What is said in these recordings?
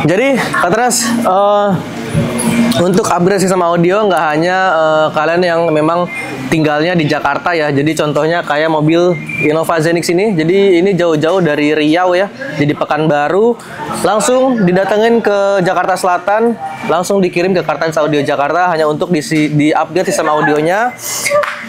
Jadi Katras, untuk upgrade sistem audio nggak hanya kalian yang memang tinggalnya di Jakarta ya. Jadi contohnya kayak mobil Innova Zenix ini. Jadi ini jauh-jauh dari Riau ya. Jadi Pekanbaru, langsung didatengin ke Jakarta Selatan, langsung dikirim ke Kartens Audio Jakarta hanya untuk di-upgrade sistem audionya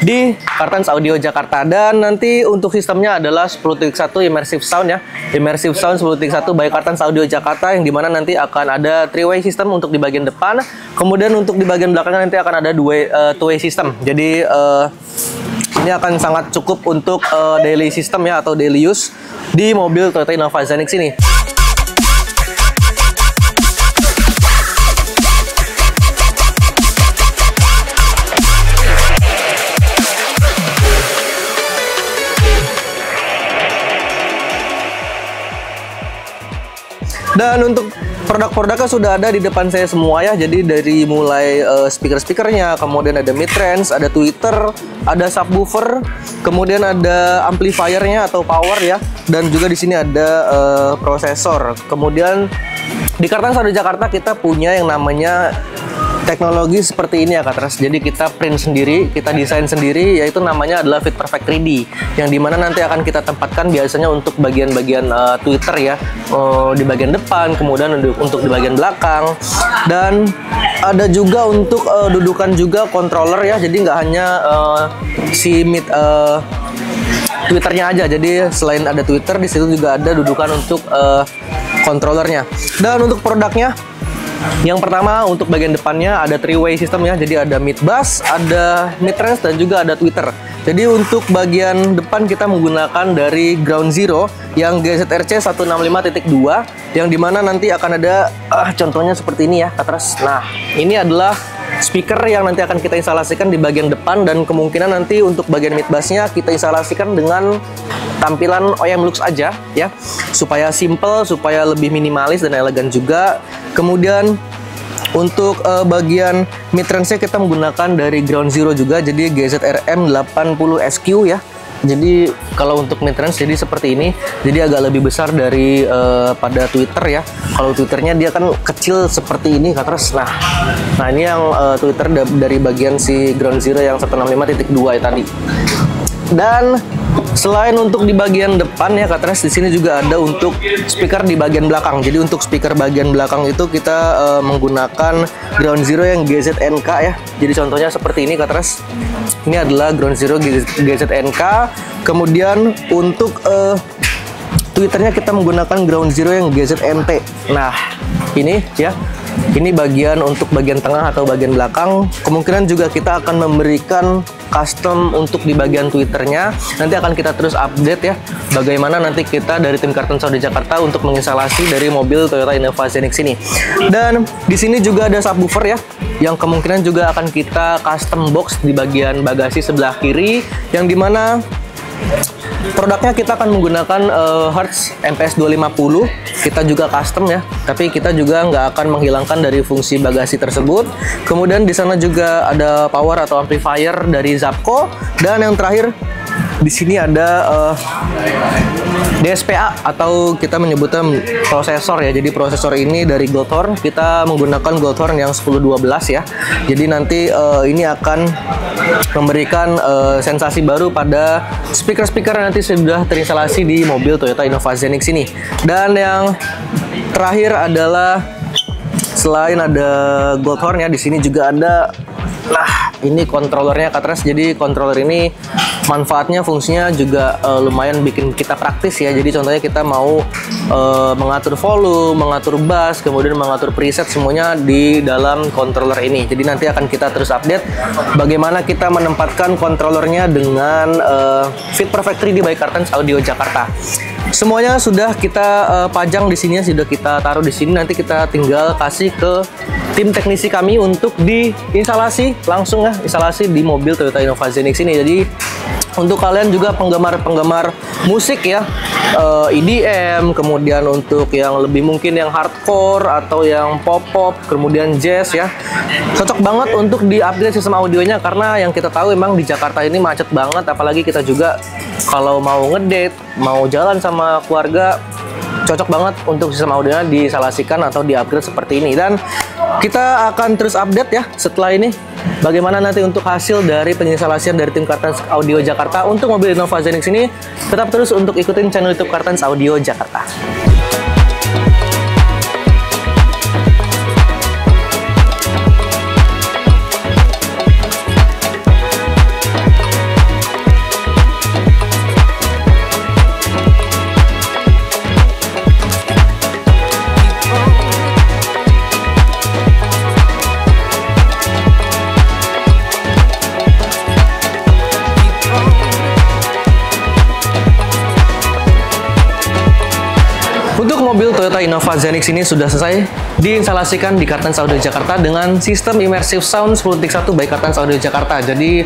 di Kartens Audio Jakarta. Dan nanti untuk sistemnya adalah 10.1 immersive sound ya. Immersive sound 10.1 by Kartens Audio Jakarta, yang dimana nanti akan ada 3-way system untuk di bagian depan. Kemudian untuk di bagian belakangnya nanti akan ada 2-way system. Jadi ini akan sangat cukup untuk daily system ya, atau daily use di mobil Toyota Innova Zenix ini. Dan untuk produk-produknya sudah ada di depan saya semua ya. Jadi dari mulai speaker-speakernya, kemudian ada mid-range, ada tweeter, ada subwoofer, kemudian ada amplifiernya atau power ya, dan juga di sini ada prosesor. Kemudian di Kartens Audio Jakarta kita punya yang namanya teknologi seperti ini ya Katras. Jadi kita print sendiri, kita desain sendiri, yaitu namanya adalah Fit Perfect 3D, yang dimana nanti akan kita tempatkan biasanya untuk bagian-bagian tweeter ya, di bagian depan, kemudian untuk di bagian belakang, dan ada juga untuk dudukan juga controller ya. Jadi nggak hanya si tweeternya aja, jadi selain ada tweeter di situ juga ada dudukan untuk controllernya. Dan untuk produknya, yang pertama untuk bagian depannya ada 3-way system ya. Jadi ada mid bass, ada mid range, dan juga ada tweeter. Jadi untuk bagian depan kita menggunakan dari Ground Zero yang GZRC 165.2, yang dimana nanti akan ada contohnya seperti ini ya Katras. Nah, ini adalah speaker yang nanti akan kita instalasikan di bagian depan, dan kemungkinan nanti untuk bagian mid bassnya kita instalasikan dengan tampilan OEM Lux aja ya, supaya simple, supaya lebih minimalis dan elegan juga. Kemudian untuk bagian mid range-nya kita menggunakan dari Ground Zero juga, jadi GZRM 80SQ ya. Jadi kalau untuk mid range jadi seperti ini, jadi agak lebih besar dari pada tweeter ya. Kalau tweeternya dia kan kecil seperti ini Katras. Nah ini yang tweeter dari bagian si Ground Zero yang 165.2 ya tadi. Dan selain untuk di bagian depan ya Katras, di sini juga ada untuk speaker di bagian belakang. Jadi untuk speaker bagian belakang itu kita menggunakan Ground Zero yang GZNK ya. Jadi contohnya seperti ini Katras. Ini adalah Ground Zero GZNK. Kemudian untuk tweeternya kita menggunakan Ground Zero yang GZNT. Nah ini ya, ini bagian untuk bagian tengah atau bagian belakang. Kemungkinan juga kita akan memberikan custom untuk di bagian tweeternya. Nanti akan kita terus update ya, bagaimana nanti kita dari tim Kartens Audio Jakarta untuk menginstalasi dari mobil Toyota Innova Zenix ini. Dan di sini juga ada subwoofer ya, yang kemungkinan juga akan kita custom box di bagian bagasi sebelah kiri, yang dimana produknya kita akan menggunakan Hertz MPS 250. Kita juga custom ya, tapi kita juga nggak akan menghilangkan dari fungsi bagasi tersebut. Kemudian di sana juga ada power atau amplifier dari Zapco. Dan yang terakhir di sini ada DSPA atau kita menyebutnya prosesor ya. Jadi prosesor ini dari Goldhorn, kita menggunakan Goldhorn yang 1012 ya. Jadi nanti ini akan memberikan sensasi baru pada speaker-speaker yang nanti sudah terinstalasi di mobil Toyota Innova Zenix ini. Dan yang terakhir adalah selain ada Goldhorn ya, di sini juga ada, nah ini controllernya Katras. Jadi controller ini manfaatnya, fungsinya juga lumayan bikin kita praktis ya. Jadi contohnya kita mau mengatur volume, mengatur bass, kemudian mengatur preset, semuanya di dalam controller ini. Jadi nanti akan kita terus update bagaimana kita menempatkan controllernya dengan Fit Perfect 3D by Kartens Audio Jakarta. Semuanya sudah kita pajang di sini, sudah kita taruh di sini. Nanti kita tinggal kasih ke tim teknisi kami untuk diinstalasi langsung ya, instalasi di mobil Toyota Innova Zenix ini. Jadi untuk kalian juga penggemar-penggemar musik ya, EDM, kemudian untuk yang lebih mungkin yang hardcore atau yang pop-pop, kemudian jazz ya, cocok banget untuk di-upgrade sistem audionya. Karena yang kita tahu emang di Jakarta ini macet banget, apalagi kita juga kalau mau ngedate, mau jalan sama keluarga, cocok banget untuk sistem audionya diinstalasikan atau di-upgrade seperti ini. Dan kita akan terus update ya setelah ini bagaimana nanti untuk hasil dari penginstalasian dari tim Kartens Audio Jakarta untuk mobil Innova Zenix ini. Tetap terus untuk ikutin channel YouTube Kartens Audio Jakarta. Untuk mobil Toyota Innova Zenix ini sudah selesai diinstalasikan di Kartens Audio Jakarta dengan sistem Immersive Sound 10.1 by Kartens Audio Jakarta. Jadi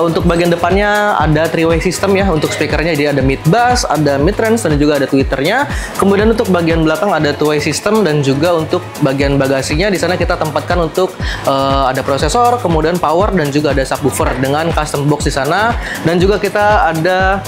untuk bagian depannya ada 3-way system ya untuk speakernya. Jadi ada mid bass, ada mid range, dan juga ada tweeternya. Kemudian untuk bagian belakang ada 2-way system, dan juga untuk bagian bagasinya di sana kita tempatkan untuk ada prosesor, kemudian power, dan juga ada subwoofer dengan custom box di sana. Dan juga kita ada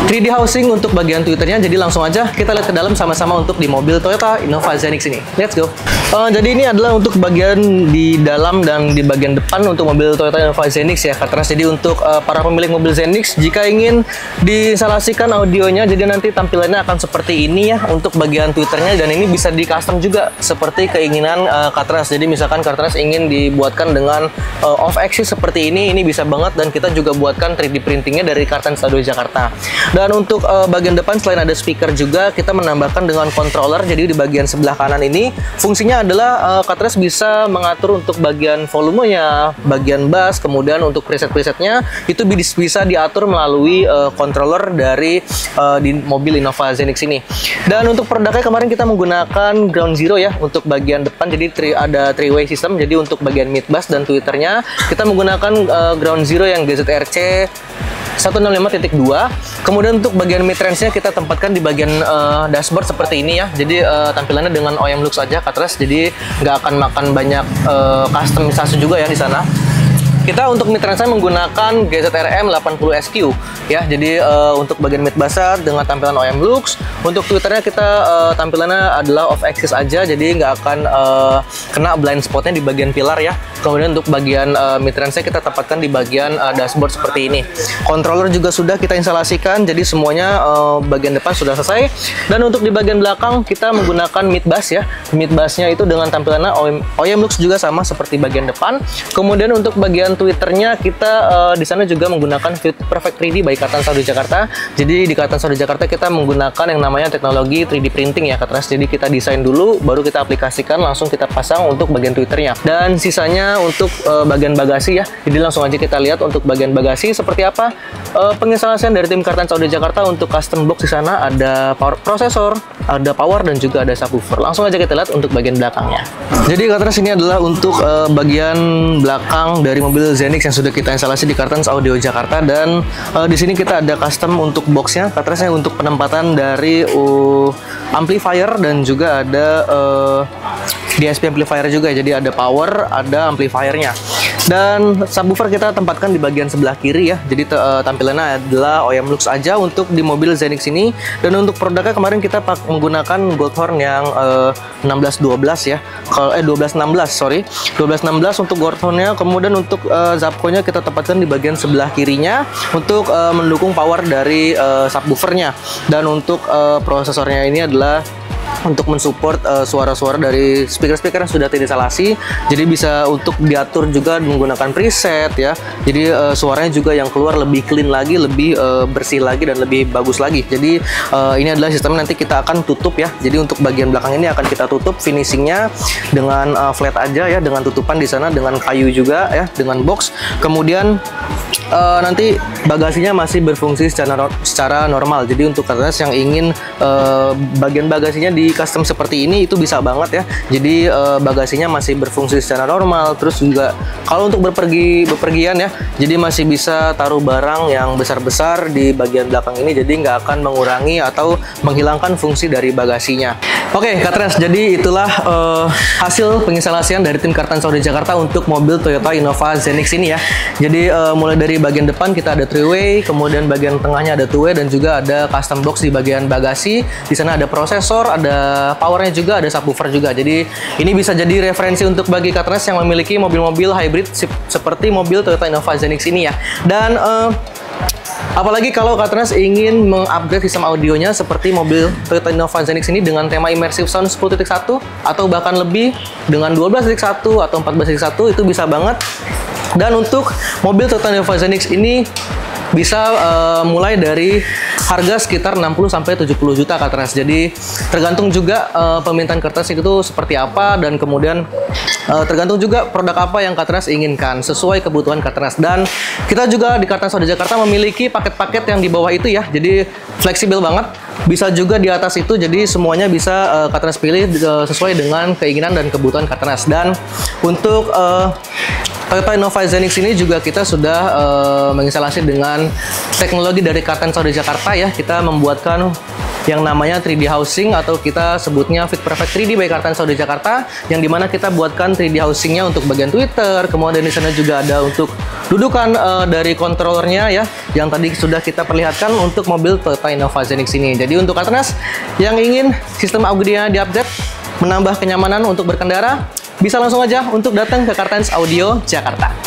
3D housing untuk bagian tweeternya. Jadi langsung aja kita lihat ke dalam sama-sama untuk di mobil Toyota Innova Zenix ini. Let's go. Jadi ini adalah untuk bagian di dalam dan di bagian depan untuk mobil Toyota Innova Zenix ya, Kartens. Jadi untuk para pemilik mobil Zenix, jika ingin diinstalasikan audionya, jadi nanti tampilannya akan seperti ini ya untuk bagian tweeternya, dan ini bisa di custom juga seperti keinginan Kartens. Jadi misalkan Kartens ingin dibuatkan dengan off axis seperti ini bisa banget, dan kita juga buatkan 3D printingnya dari Kartens Audio Jakarta. Dan untuk bagian depan selain ada speaker juga kita menambahkan dengan controller. Jadi di bagian sebelah kanan ini fungsinya adalah Kartens bisa mengatur untuk bagian volumenya, bagian bass, kemudian untuk preset-presetnya itu bisa diatur melalui controller dari di mobil Innova Zenix ini. Dan untuk produknya kemarin kita menggunakan ground zero ya untuk bagian depan. Jadi ada 3-way system. Jadi untuk bagian mid bass dan tweeternya kita menggunakan ground zero yang GZRC 165.2. Kemudian untuk bagian mid range-nya kita tempatkan di bagian dashboard seperti ini ya. Jadi tampilannya dengan OEM Lux aja Kartens. Jadi nggak akan makan banyak customisasi juga ya di sana. Kita untuk mid range menggunakan GZRM 80SQ ya. Jadi untuk bagian mid bass dengan tampilan OEM Lux. Untuk tweeternya kita tampilannya adalah off axis aja, jadi nggak akan kena blind spotnya di bagian pilar ya. Kemudian untuk bagian mid range kita tempatkan di bagian dashboard seperti ini. Controller juga sudah kita instalasikan, jadi semuanya bagian depan sudah selesai. Dan untuk di bagian belakang kita menggunakan mid bass ya. Mid bassnya itu dengan tampilannya OEM Lux juga sama seperti bagian depan. Kemudian untuk bagian tweeternya kita di sana juga menggunakan Perfect 3D by Kartens Audio Jakarta. Jadi di Kartens Audio Jakarta kita menggunakan yang namanya teknologi 3D printing ya Kartens. Jadi kita desain dulu, baru kita aplikasikan, langsung kita pasang untuk bagian tweeternya. Dan sisanya untuk bagian bagasi ya. Jadi langsung aja kita lihat untuk bagian bagasi seperti apa penginstalasian dari tim Kartens Audio Jakarta. Untuk custom box di sana ada prosesor, ada power, dan juga ada subwoofer. Langsung aja kita lihat untuk bagian belakangnya. Jadi Kartens ini adalah untuk bagian belakang dari mobil Zenix yang sudah kita instalasi di Kartens Audio Jakarta. Dan di sini kita ada custom untuk boxnya Kartensnya untuk penempatan dari amplifier, dan juga ada DSP amplifier juga. Jadi ada power, ada amplifiernya. Dan subwoofer kita tempatkan di bagian sebelah kiri ya. Jadi tampilannya adalah OEM Lux aja untuk di mobil Zenix ini. Dan untuk produknya kemarin kita menggunakan Goldhorn yang 1612 ya. Kalau 1216 sorry, 1216 untuk Goldhornnya. Kemudian untuk Zapco-nya kita tempatkan di bagian sebelah kirinya untuk mendukung power dari subwoofernya. Dan untuk prosesornya ini adalah untuk mensupport suara-suara dari speaker-speaker yang sudah terinstalasi. Jadi bisa untuk diatur juga menggunakan preset ya. Jadi suaranya juga yang keluar lebih clean lagi, lebih bersih lagi, dan lebih bagus lagi. Jadi ini adalah sistem nanti kita akan tutup ya. Jadi untuk bagian belakang ini akan kita tutup finishingnya dengan flat aja ya, dengan tutupan di sana dengan kayu juga ya, dengan box. Kemudian nanti bagasinya masih berfungsi secara normal. Jadi untuk Kartens yang ingin bagian bagasinya di custom seperti ini itu bisa banget ya. Jadi bagasinya masih berfungsi secara normal. Terus juga kalau untuk bepergian ya, jadi masih bisa taruh barang yang besar-besar di bagian belakang ini, jadi nggak akan mengurangi atau menghilangkan fungsi dari bagasinya. Oke, Katrans, jadi itulah hasil penginstalasian dari tim Kartan Saudi Jakarta untuk mobil Toyota Innova Zenix ini ya. Jadi mulai dari bagian depan kita ada 3-way, kemudian bagian tengahnya ada 2-way, dan juga ada custom box di bagian bagasi. Di sana ada prosesor, ada powernya juga, ada subwoofer juga. Jadi ini bisa jadi referensi untuk bagi Katrans yang memiliki mobil-mobil hybrid seperti mobil Toyota Innova Zenix ini ya. Dan apalagi kalau Katrans ingin mengupgrade sistem audionya seperti mobil Toyota Innova Zenix ini dengan tema Immersive Sound 10.1 atau bahkan lebih dengan 12.1 atau 14.1, itu bisa banget. Dan untuk mobil Toyota Innova Zenix ini bisa mulai dari harga sekitar 60-70 juta Katrans. Jadi tergantung juga permintaan Katrans itu seperti apa, dan kemudian tergantung juga produk apa yang Katrans inginkan sesuai kebutuhan Katrans. Dan kita juga di Kartan Saudi Jakarta memiliki paket-paket yang di bawah itu ya, jadi fleksibel banget. Bisa juga di atas itu, jadi semuanya bisa Katrans pilih sesuai dengan keinginan dan kebutuhan Katrans. Dan untuk Toyota Innova Zenix ini juga kita sudah menginstalasi dengan teknologi dari Kartan Saudi Jakarta ya. Kita membuatkan yang namanya 3D housing, atau kita sebutnya Fit Perfect 3D by Kartan Saudi Jakarta, yang dimana kita buatkan 3D housingnya untuk bagian Twitter, kemudian di sana juga ada untuk dudukan dari controllernya ya, yang tadi sudah kita perlihatkan untuk mobil Toyota Innova Zenix ini. Jadi untuk Katrans yang ingin sistem audio diupdate, menambah kenyamanan untuk berkendara, bisa langsung aja untuk datang ke Kartans Audio Jakarta.